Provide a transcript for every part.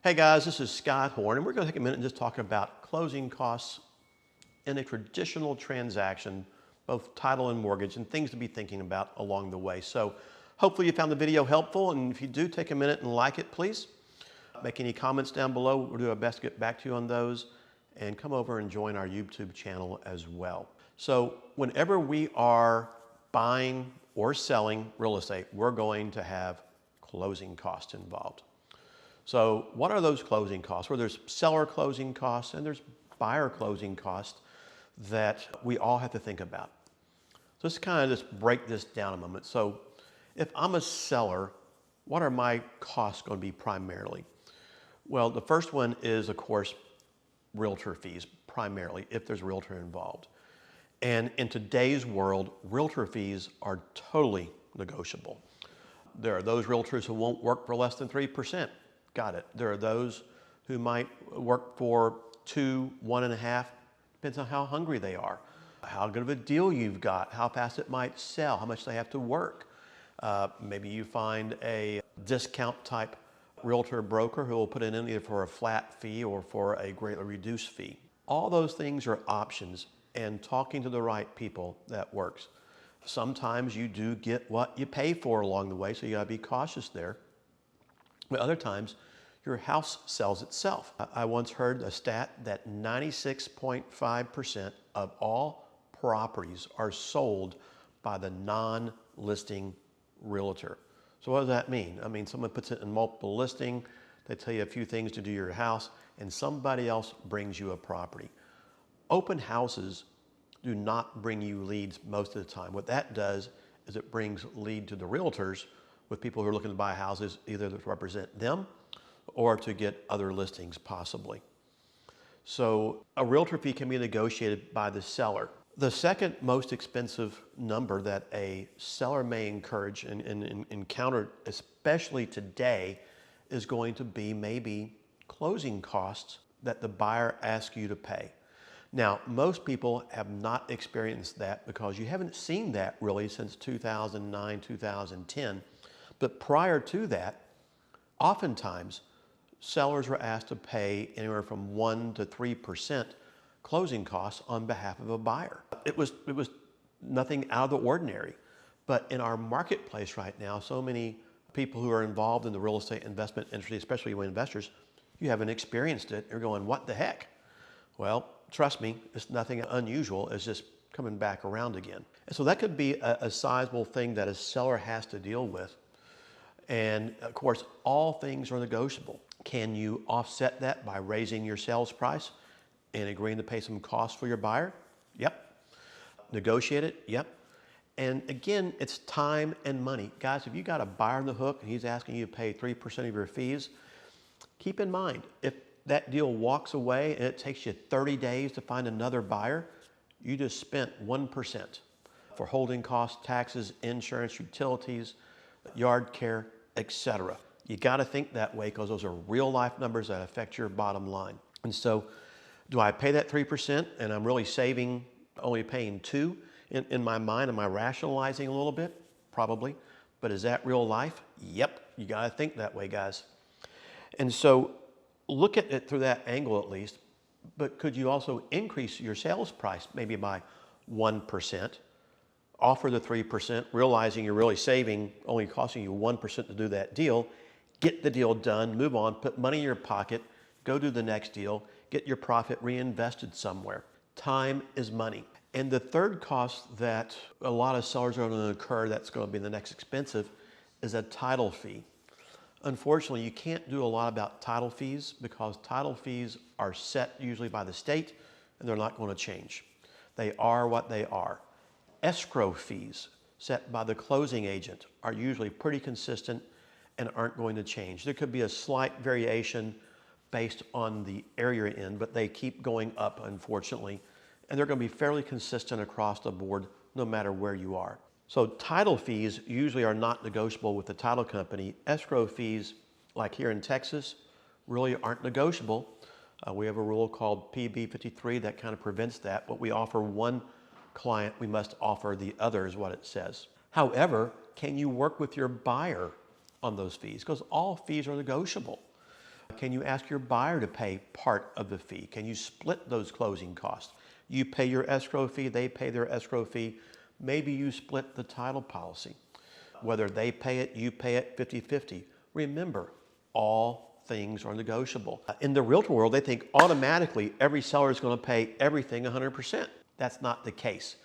Hey guys, this is Scott Horne, and we're going to take a minute and just talk about closing costs in a traditional transaction, both title and mortgage, and things to be thinking about along the way. So hopefully you found the video helpful, and if you do, take a minute and like it, please. Make any comments down below. We'll do our best to get back to you on those, and come over and join our YouTube channel as well. So whenever we are buying or selling real estate, we're going to have closing costs involved. So what are those closing costs? Well, there's seller closing costs and there's buyer closing costs that we all have to think about. So let's kind of just break this down a moment. So if I'm a seller, what are my costs going to be primarily? Well, the first one is, of course, realtor fees, primarily, if there's a realtor involved. And in today's world, realtor fees are totally negotiable. There are those realtors who won't work for less than 3%. Got it. There are those who might work for 2, 1.5, depends on how hungry they are, how good of a deal you've got, how fast it might sell, how much they have to work. Maybe you find a discount type realtor broker who will put it in either for a flat fee or for a greatly reduced fee. All those things are options, and talking to the right people, that works. Sometimes you do get what you pay for along the way, so you gotta be cautious there. But other times, your house sells itself. I once heard a stat that 96.5% of all properties are sold by the non-listing realtor. So what does that mean? I mean, someone puts it in multiple listing, they tell you a few things to do your house, and somebody else brings you a property. Open houses do not bring you leads most of the time. What that does is it brings lead to the realtors with people who are looking to buy houses, either to represent them or to get other listings possibly. So a realtor fee can be negotiated by the seller. The second most expensive number that a seller may encourage and encounter, especially today, is going to be maybe closing costs that the buyer asks you to pay. Now, most people have not experienced that because you haven't seen that really since 2009, 2010. But prior to that, oftentimes, sellers were asked to pay anywhere from 1 to 3% closing costs on behalf of a buyer. It was nothing out of the ordinary. But in our marketplace right now, so many people who are involved in the real estate investment industry, especially when investors, you haven't experienced it. You're going, what the heck? Well, trust me, it's nothing unusual. It's just coming back around again. And so that could be a sizable thing that a seller has to deal with. And of course, all things are negotiable. Can you offset that by raising your sales price and agreeing to pay some costs for your buyer? Yep. Negotiate it? Yep. And again, it's time and money. Guys, if you got a buyer on the hook and he's asking you to pay 3% of your fees, keep in mind, if that deal walks away and it takes you 30 days to find another buyer, you just spent 1% for holding costs, taxes, insurance, utilities, yard care, etc. You got to think that way because those are real life numbers that affect your bottom line. And so do I pay that 3% and I'm really saving, only paying 2 in my mind? Am I rationalizing a little bit? Probably. But is that real life? Yep. You got to think that way, guys. And so look at it through that angle at least. But could you also increase your sales price maybe by 1%? Offer the 3%, realizing you're really saving, only costing you 1% to do that deal. Get the deal done, move on, put money in your pocket, go do the next deal, get your profit reinvested somewhere. Time is money. And the third cost that a lot of sellers are going to incur that's going to be the next expensive is a title fee. Unfortunately, you can't do a lot about title fees because title fees are set usually by the state and they're not going to change. They are what they are. Escrow fees set by the closing agent are usually pretty consistent and aren't going to change. There could be a slight variation based on the area you're in, but they keep going up, unfortunately, and they're going to be fairly consistent across the board no matter where you are. So title fees usually are not negotiable with the title company. Escrow fees, like here in Texas, really aren't negotiable. We have a rule called PB 53 that kind of prevents that. What we offer one client, we must offer the other is what it says. However, can you work with your buyer on those fees? Because all fees are negotiable. Can you ask your buyer to pay part of the fee? Can you split those closing costs? You pay your escrow fee, they pay their escrow fee. Maybe you split the title policy. Whether they pay it, you pay it 50-50. Remember, all things are negotiable. In the realtor world, they think automatically every seller is going to pay everything 100%. That's not the case.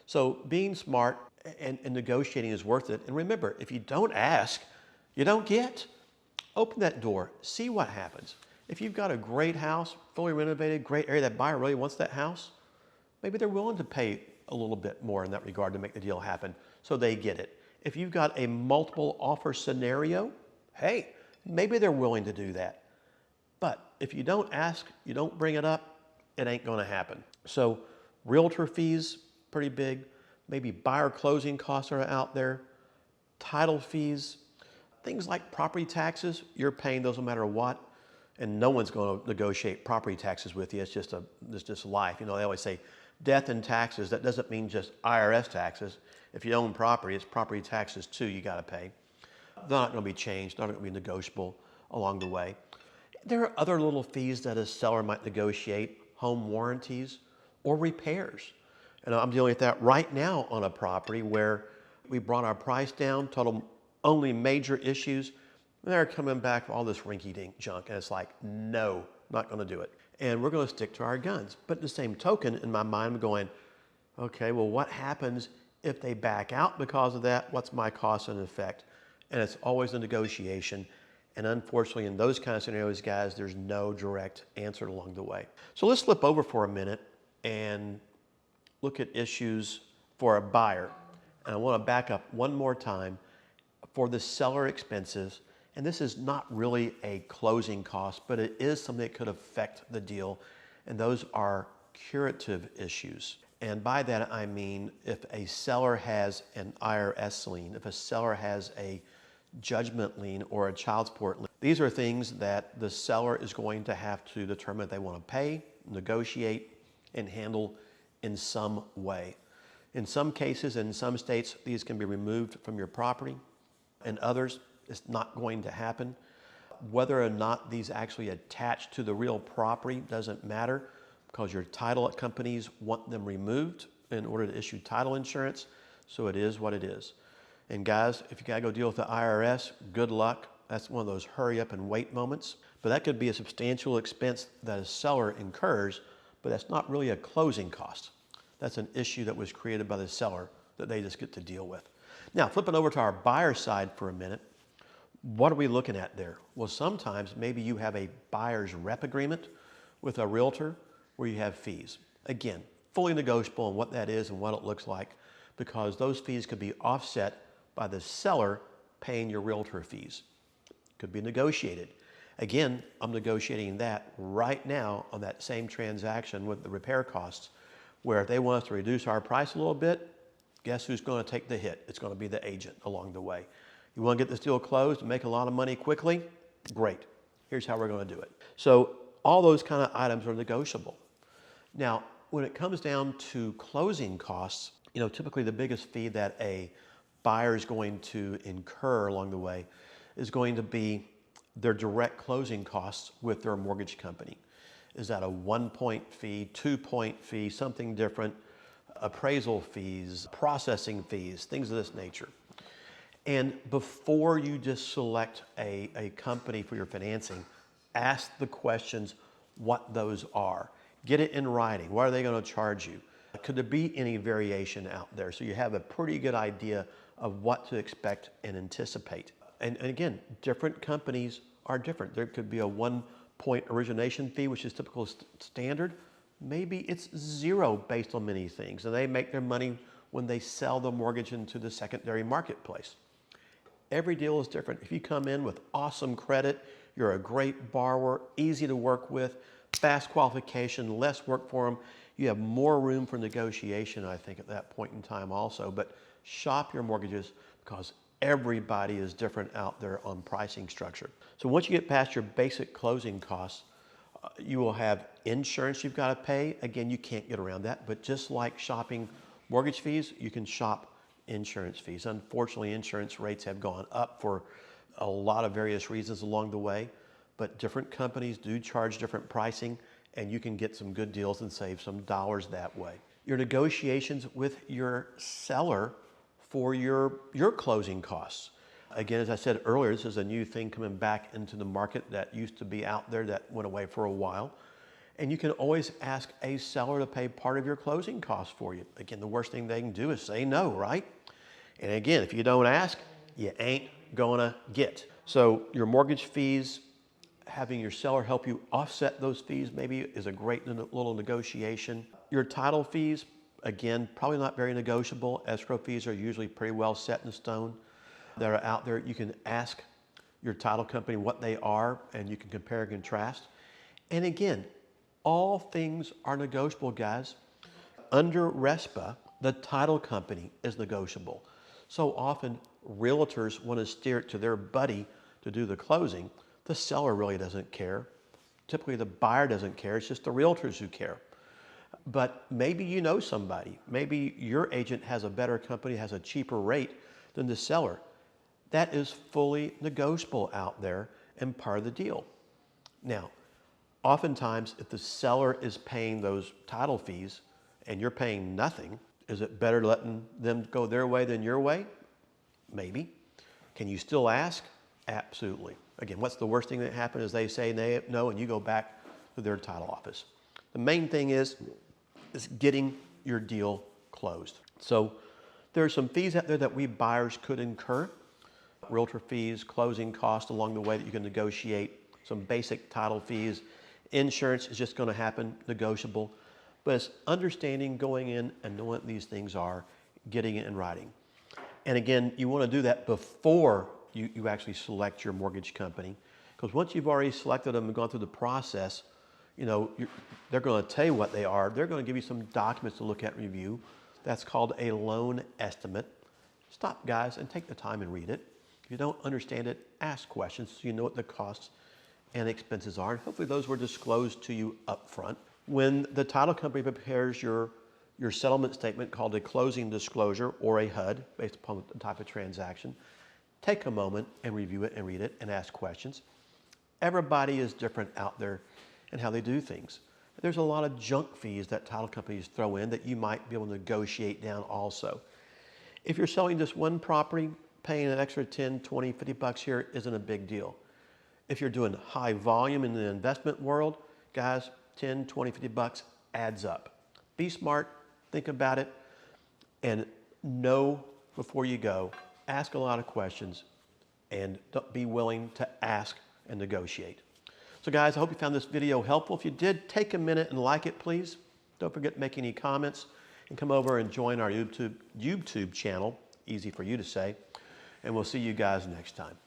So being smart and negotiating is worth it. And remember, if you don't ask, you don't get. Open that door, see what happens. If you've got a great house, fully renovated, great area, that buyer really wants that house, maybe they're willing to pay a little bit more in that regard to make the deal happen so they get it. If you've got a multiple offer scenario, hey, maybe they're willing to do that. But if you don't ask, you don't bring it up, it ain't gonna happen. So realtor fees, pretty big. Maybe buyer closing costs are out there. Title fees, things like property taxes, you're paying those no matter what, and no one's going to negotiate property taxes with you. It's just life. You know, they always say death and taxes. That doesn't mean just IRS taxes. If you own property, it's property taxes too you got to pay. They're not going to be changed. They're not going to be negotiable along the way. There are other little fees that a seller might negotiate, home warranties or repairs. And I'm dealing with that right now on a property where we brought our price down, told them only major issues. And they're coming back with all this rinky-dink junk. And it's like, no, not going to do it. And we're going to stick to our guns. But in the same token, in my mind, I'm going, okay, well, what happens if they back out because of that? What's my cost and effect? And it's always a negotiation. And unfortunately, in those kind of scenarios, guys, there's no direct answer along the way. So let's flip over for a minute and look at issues for a buyer. And I want to back up one more time for the seller expenses. And this is not really a closing cost, but it is something that could affect the deal. And those are curative issues. And by that, I mean if a seller has an IRS lien, if a seller has a judgment lien or a child support lien, these are things that the seller is going to have to determine if they want to pay, negotiate, and handle in some way. In some cases, in some states, these can be removed from your property. In others, it's not going to happen. Whether or not these actually attach to the real property doesn't matter because your title companies want them removed in order to issue title insurance. So it is what it is. And guys, if you gotta go deal with the IRS, good luck. That's one of those hurry up and wait moments. But that could be a substantial expense that a seller incurs, but that's not really a closing cost. That's an issue that was created by the seller that they just get to deal with. Now, flipping over to our buyer side for a minute, what are we looking at there? Well, sometimes maybe you have a buyer's rep agreement with a realtor where you have fees. Again, fully negotiable on what that is and what it looks like because those fees could be offset by the seller paying your realtor fees. Could be negotiated. Again, I'm negotiating that right now on that same transaction with the repair costs where if they want us to reduce our price a little bit, guess who's going to take the hit? It's going to be the agent along the way. You want to get this deal closed and make a lot of money quickly? Great. Here's how we're going to do it. So all those kind of items are negotiable. Now, when it comes down to closing costs, typically the biggest fee that a buyer is going to incur along the way is going to be their direct closing costs with their mortgage company. Is that a 1-point fee, 2-point fee, something different? Appraisal fees, processing fees, things of this nature. And before you just select a company for your financing, ask the questions what those are. Get it in writing. What are they going to charge you? Could there be any variation out there? So you have a pretty good idea of what to expect and anticipate. And again, different companies are different. There could be a 1-point origination fee, which is typical standard. Maybe it's 0 based on many things, and they make their money when they sell the mortgage into the secondary marketplace. Every deal is different. If you come in with awesome credit, you're a great borrower, easy to work with, fast qualification, less work for them, you have more room for negotiation, I think, at that point in time also. But shop your mortgages because everybody is different out there on pricing structure. So once you get past your basic closing costs, you will have insurance you've got to pay. Again, you can't get around that, but just like shopping mortgage fees, you can shop insurance fees. Unfortunately, insurance rates have gone up for a lot of various reasons along the way, but different companies do charge different pricing, and you can get some good deals and save some dollars that way. Your negotiations with your seller for your closing costs. Again, as I said earlier, this is a new thing coming back into the market that used to be out there that went away for a while. And you can always ask a seller to pay part of your closing costs for you. Again, the worst thing they can do is say no, right? And again, if you don't ask, you ain't gonna get. So your mortgage fees, having your seller help you offset those fees maybe is a great little negotiation. Your title fees, again, probably not very negotiable. Escrow fees are usually pretty well set in stone that are out there. You can ask your title company what they are, and you can compare and contrast. And again, all things are negotiable, guys. Under RESPA, the title company is negotiable. So often, realtors want to steer it to their buddy to do the closing. The seller really doesn't care. Typically, the buyer doesn't care. It's just the realtors who care. But maybe you know somebody. Maybe your agent has a better company, has a cheaper rate than the seller. That is fully negotiable out there and part of the deal. Now, oftentimes, if the seller is paying those title fees and you're paying nothing, is it better letting them go their way than your way? Maybe. Can you still ask? Absolutely. Again, what's the worst thing that happens is they say no and you go back to their title office. The main thing is getting your deal closed. So there are some fees out there that we buyers could incur. Realtor fees, closing costs along the way that you can negotiate, some basic title fees. Insurance is just going to happen, negotiable. But it's understanding, going in and knowing what these things are, getting it in writing. And again, you want to do that before you actually select your mortgage company. Because once you've already selected them and gone through the process, they're going to tell you what they are. They're going to give you some documents to look at and review. That's called a loan estimate. Stop, guys, and take the time and read it. If you don't understand it, ask questions so you know what the costs and expenses are. And hopefully those were disclosed to you up front. When the title company prepares your settlement statement called a closing disclosure or a HUD, based upon the type of transaction, take a moment and review it and read it and ask questions. Everybody is different out there in how they do things. There's a lot of junk fees that title companies throw in that you might be able to negotiate down also. If you're selling just one property, paying an extra 10, 20, 50 bucks here isn't a big deal. If you're doing high volume in the investment world, guys, 10, 20, 50 bucks adds up. Be smart, think about it, and know before you go. Ask a lot of questions, and be willing to ask and negotiate. So guys, I hope you found this video helpful. If you did, take a minute and like it, please. Don't forget to make any comments, and come over and join our YouTube channel. Easy for you to say. And we'll see you guys next time.